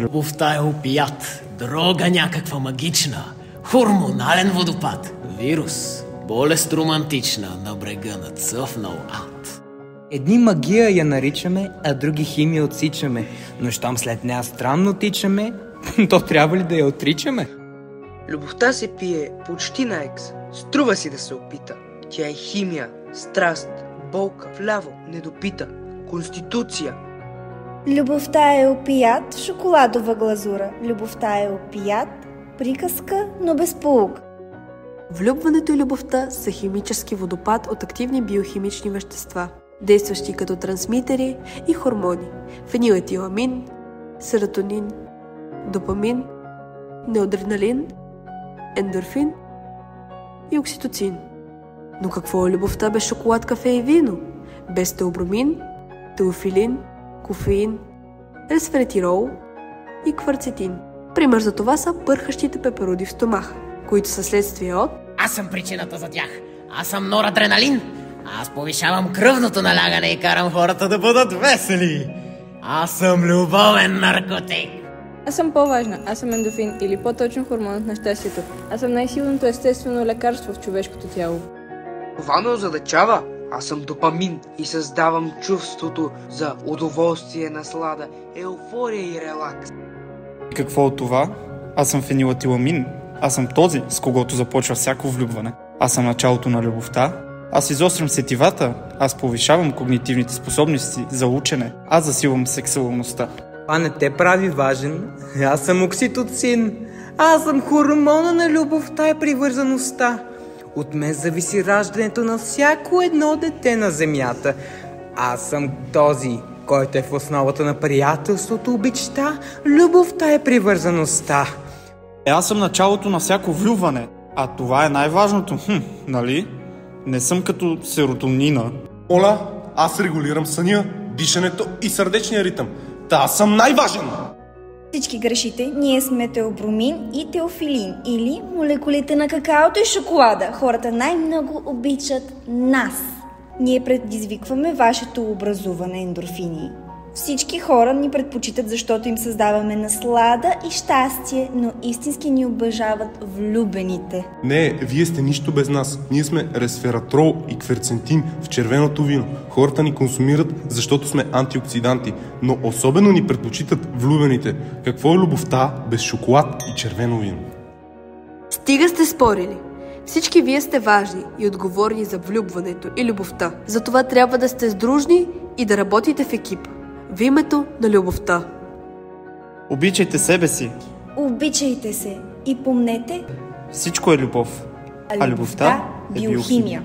Любовта е опият, дрога някаква магична, хормонален водопад, вирус, болест романтична на брега на цъфнал ад. Едни магия я наричаме, а други химия отсичаме, но щом след нея странно тичаме, то трябва ли да я отричаме? Любовта се пие почти на екс. Струва си да се опита. Тя е химия, страст, болка, вляво, недопита, конституция. Любовта е опият в шоколадова глазура. Любовта е опият, приказка, но без поук. Влюбването и любовта са химически водопад от активни биохимични вещества, действащи като трансмитери и хормони. Фенилетиламин, серотонин, допамин, неадреналин, ендорфин и окситоцин. Но какво е любовта без шоколад, кафе и вино? Без теобромин, теофилин, кофеин, ресверетирол и кварцетин. Пример за това са пърхащите пеперуди в стомаха, които са следствие от... Аз съм причината за тях. Аз съм норадреналин. Аз повишавам кръвното налягане и карам хората да бъдат весели. Аз съм любовен наркотик. Аз съм по-важна. Аз съм ендорфин или по-точно хормонът на щастието. Аз съм най-силното естествено лекарство в човешкото тяло. Това ме озадачава. Аз съм допамин и създавам чувството за удоволствие, наслада, еуфория и релакс. И какво от това? Аз съм фенилетиламин. Аз съм този, с когото започва всяко влюбване. Аз съм началото на любовта. Аз изострям сетивата. Аз повишавам когнитивните способности за учене. Аз засилвам сексуалността. Това не те прави важен. Аз съм окситоцин. Аз съм хормона на любовта и привързаността. От мен зависи раждането на всяко едно дете на земята. Аз съм този, който е в основата на приятелството, обичта, любовта и привързаността. Аз съм началото на всяко влюбване. А това е най-важното. Нали? Не съм като серотонина. Оля, аз регулирам съня, дишането и сърдечния ритъм. Та аз съм най-важен! Всички грешите, ние сме теобромин и теофилин, или молекулите на какаото и шоколада. Хората най-много обичат нас. Ние предизвикваме вашето образуване ендорфини. Всички хора ни предпочитат, защото им създаваме наслада и щастие, но истински ни обожават влюбените. Не, вие сте нищо без нас. Ние сме ресвератрол и кверцентин в червеното вино. Хората ни консумират, защото сме антиоксиданти, но особено ни предпочитат влюбените. Какво е любовта без шоколад и червено вино? Стига сте спорили! Всички вие сте важни и отговорни за влюбването и любовта. Затова трябва да сте сдружни и да работите в екип. В името на любовта. Обичайте себе си. Обичайте се и помнете, Всичко е любов. А любовта е биохимия.